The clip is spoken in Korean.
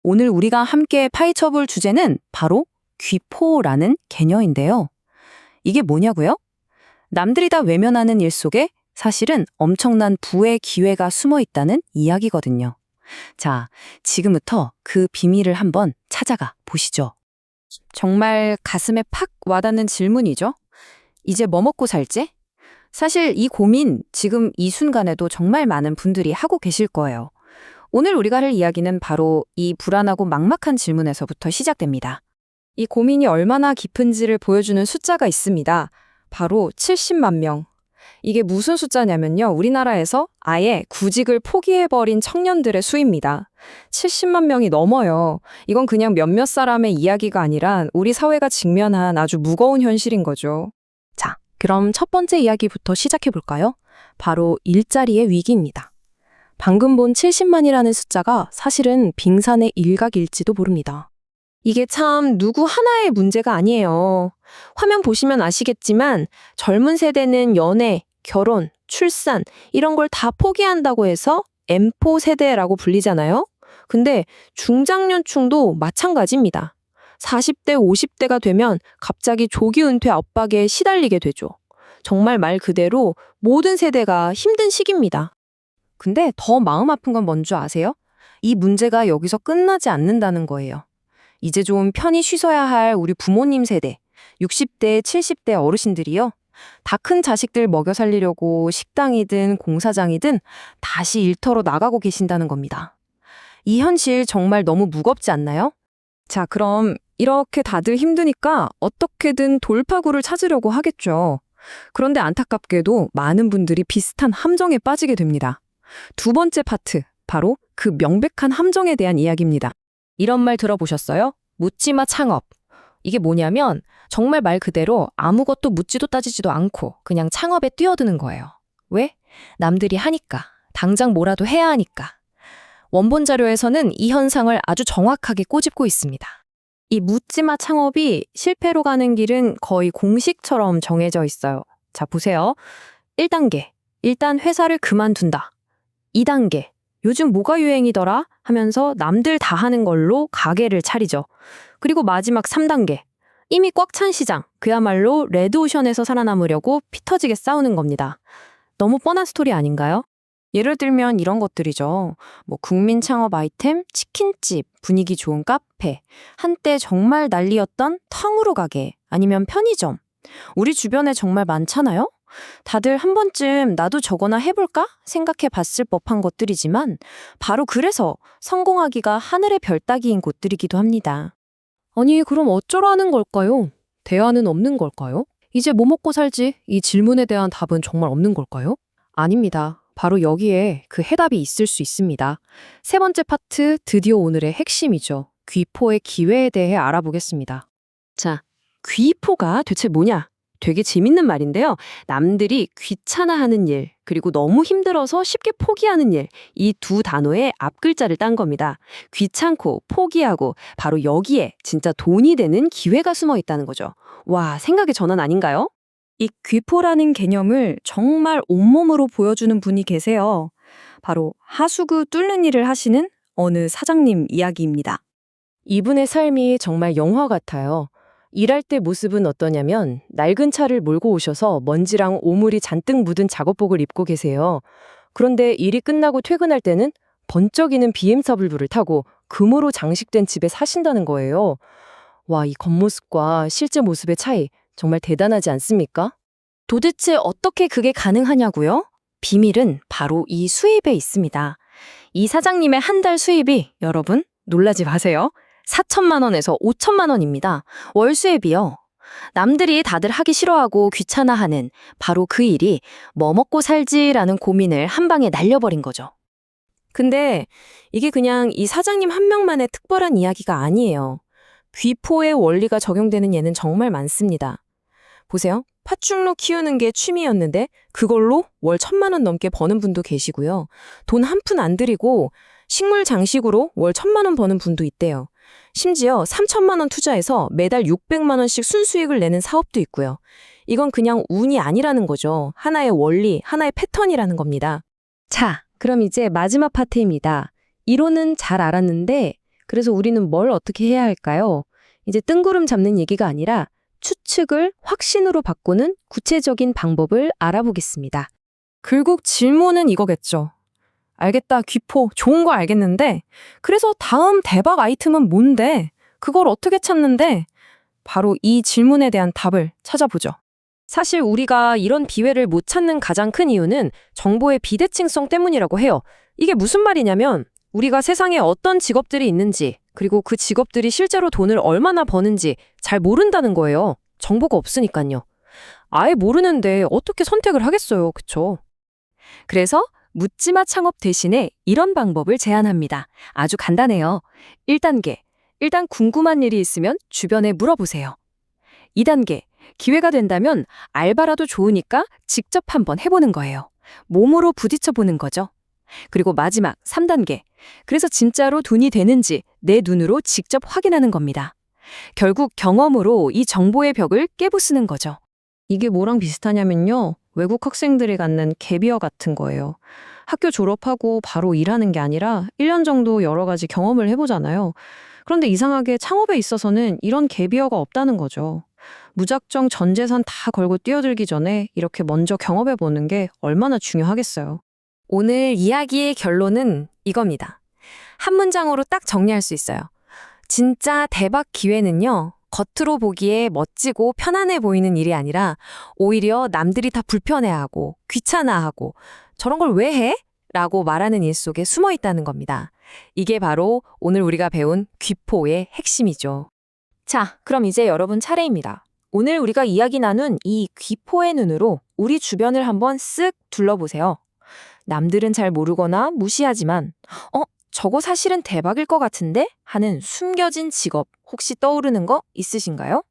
오늘 우리가 함께 파헤쳐 볼 주제는 바로 귀포라는 개념인데요. 이게 뭐냐고요? 남들이 다 외면하는 일 속에 사실은 엄청난 부의 기회가 숨어 있다는 이야기거든요. 자, 지금부터 그 비밀을 한번 찾아가 보시죠. 정말 가슴에 팍 와닿는 질문이죠. 이제 뭐 먹고 살지? 사실 이 고민 지금 이 순간에도 정말 많은 분들이 하고 계실 거예요. 오늘 우리가 할 이야기는 바로 이 불안하고 막막한 질문에서부터 시작됩니다. 이 고민이 얼마나 깊은지를 보여주는 숫자가 있습니다. 바로 70만 명. 이게 무슨 숫자냐면요. 우리나라에서 아예 구직을 포기해버린 청년들의 수입니다. 70만 명이 넘어요. 이건 그냥 몇몇 사람의 이야기가 아니라 우리 사회가 직면한 아주 무거운 현실인 거죠. 자, 그럼 첫 번째 이야기부터 시작해볼까요? 바로 일자리의 위기입니다. 방금 본 70만이라는 숫자가 사실은 빙산의 일각일지도 모릅니다. 이게 참 누구 하나의 문제가 아니에요. 화면 보시면 아시겠지만 젊은 세대는 연애, 결혼, 출산 이런 걸 다 포기한다고 해서 M4 세대라고 불리잖아요. 근데 중장년층도 마찬가지입니다. 40대, 50대가 되면 갑자기 조기 은퇴 압박에 시달리게 되죠. 정말 말 그대로 모든 세대가 힘든 시기입니다. 근데 더 마음 아픈 건 뭔지 아세요? 이 문제가 여기서 끝나지 않는다는 거예요. 이제 좀 편히 쉬셔야 할 우리 부모님 세대, 60대, 70대 어르신들이요. 다 큰 자식들 먹여 살리려고 식당이든 공사장이든 다시 일터로 나가고 계신다는 겁니다. 이 현실 정말 너무 무겁지 않나요? 자, 그럼 이렇게 다들 힘드니까 어떻게든 돌파구를 찾으려고 하겠죠. 그런데 안타깝게도 많은 분들이 비슷한 함정에 빠지게 됩니다. 두 번째 파트, 바로 그 명백한 함정에 대한 이야기입니다. 이런 말 들어보셨어요? 묻지마 창업. 이게 뭐냐면 정말 말 그대로 아무것도 묻지도 따지지도 않고 그냥 창업에 뛰어드는 거예요. 왜? 남들이 하니까. 당장 뭐라도 해야 하니까. 원본 자료에서는 이 현상을 아주 정확하게 꼬집고 있습니다. 이 묻지마 창업이 실패로 가는 길은 거의 공식처럼 정해져 있어요. 자, 보세요. 1단계. 일단 회사를 그만둔다. 2단계. 요즘 뭐가 유행이더라? 하면서 남들 다 하는 걸로 가게를 차리죠. 그리고 마지막 3단계. 이미 꽉 찬 시장, 그야말로 레드오션에서 살아남으려고 피 터지게 싸우는 겁니다. 너무 뻔한 스토리 아닌가요? 예를 들면 이런 것들이죠. 국민 창업 아이템, 치킨집, 분위기 좋은 카페, 한때 정말 난리였던 탕후루 가게, 아니면 편의점. 우리 주변에 정말 많잖아요? 다들 한 번쯤 나도 저거나 해볼까 생각해 봤을 법한 것들이지만 바로 그래서 성공하기가 하늘의 별 따기인 곳들이기도 합니다. 아니, 그럼 어쩌라는 걸까요? 대안은 없는 걸까요? 이제 뭐 먹고 살지? 이 질문에 대한 답은 정말 없는 걸까요? 아닙니다. 바로 여기에 그 해답이 있을 수 있습니다. 세 번째 파트, 드디어 오늘의 핵심이죠. 귀포의 기회에 대해 알아보겠습니다. 자, 귀포가 대체 뭐냐? 되게 재밌는 말인데요. 남들이 귀찮아하는 일, 그리고 너무 힘들어서 쉽게 포기하는 일, 이 두 단어의 앞글자를 딴 겁니다. 귀찮고 포기하고 바로 여기에 진짜 돈이 되는 기회가 숨어 있다는 거죠. 와, 생각의 전환 아닌가요? 이 귀포라는 개념을 정말 온몸으로 보여주는 분이 계세요. 바로 하수구 뚫는 일을 하시는 어느 사장님 이야기입니다. 이분의 삶이 정말 영화 같아요. 일할 때 모습은 어떠냐면 낡은 차를 몰고 오셔서 먼지랑 오물이 잔뜩 묻은 작업복을 입고 계세요. 그런데 일이 끝나고 퇴근할 때는 번쩍이는 BMW를 타고 금으로 장식된 집에 사신다는 거예요. 와, 이 겉모습과 실제 모습의 차이 정말 대단하지 않습니까? 도대체 어떻게 그게 가능하냐고요? 비밀은 바로 이 수입에 있습니다. 이 사장님의 한 달 수입이 여러분 놀라지 마세요. 4천만 원에서 5천만 원입니다. 월 수입이요. 남들이 다들 하기 싫어하고 귀찮아하는 바로 그 일이 뭐 먹고 살지라는 고민을 한 방에 날려버린 거죠. 근데 이게 그냥 이 사장님 한 명만의 특별한 이야기가 아니에요. 귀포의 원리가 적용되는 예는 정말 많습니다. 보세요. 팥죽로 키우는 게 취미였는데 그걸로 월 1,000만 원 넘게 버는 분도 계시고요. 돈 한 푼 안 들이고 식물 장식으로 월 1,000만 원 버는 분도 있대요. 심지어 3천만 원 투자해서 매달 600만 원씩 순수익을 내는 사업도 있고요. 이건 그냥 운이 아니라는 거죠. 하나의 원리, 하나의 패턴이라는 겁니다. 자, 그럼 이제 마지막 파트입니다. 이론은 잘 알았는데 그래서 우리는 뭘 어떻게 해야 할까요? 이제 뜬구름 잡는 얘기가 아니라 추측을 확신으로 바꾸는 구체적인 방법을 알아보겠습니다. 결국 질문은 이거겠죠. 알겠다, 귀포. 좋은 거 알겠는데, 그래서 다음 대박 아이템은 뭔데? 그걸 어떻게 찾는데? 바로 이 질문에 대한 답을 찾아보죠. 사실 우리가 이런 비회를 못 찾는 가장 큰 이유는 정보의 비대칭성 때문이라고 해요. 이게 무슨 말이냐면 우리가 세상에 어떤 직업들이 있는지 그리고 그 직업들이 실제로 돈을 얼마나 버는지 잘 모른다는 거예요. 정보가 없으니까요. 아예 모르는데 어떻게 선택을 하겠어요. 그쵸? 그래서 묻지마 창업 대신에 이런 방법을 제안합니다. 아주 간단해요. 1단계. 일단 궁금한 일이 있으면 주변에 물어보세요. 2단계. 기회가 된다면 알바라도 좋으니까 직접 한번 해보는 거예요. 몸으로 부딪혀 보는 거죠. 그리고 마지막 3단계. 그래서 진짜로 돈이 되는지 내 눈으로 직접 확인하는 겁니다. 결국 경험으로 이 정보의 벽을 깨부수는 거죠. 이게 뭐랑 비슷하냐면요. 외국 학생들이 갖는 갭이어 같은 거예요. 학교 졸업하고 바로 일하는 게 아니라 1년 정도 여러 가지 경험을 해보잖아요. 그런데 이상하게 창업에 있어서는 이런 갭이어가 없다는 거죠. 무작정 전 재산 다 걸고 뛰어들기 전에 이렇게 먼저 경험해보는 게 얼마나 중요하겠어요. 오늘 이야기의 결론은 이겁니다. 한 문장으로 딱 정리할 수 있어요. 진짜 대박 기회는요, 겉으로 보기에 멋지고 편안해 보이는 일이 아니라 오히려 남들이 다 불편해하고 귀찮아하고 저런 걸 왜 해? 라고 말하는 일 속에 숨어 있다는 겁니다. 이게 바로 오늘 우리가 배운 귀포의 핵심이죠. 자, 그럼 이제 여러분 차례입니다. 오늘 우리가 이야기 나눈 이 귀포의 눈으로 우리 주변을 한번 쓱 둘러보세요. 남들은 잘 모르거나 무시하지만 저거 사실은 대박일 것 같은데? 하는 숨겨진 직업 혹시 떠오르는 거 있으신가요?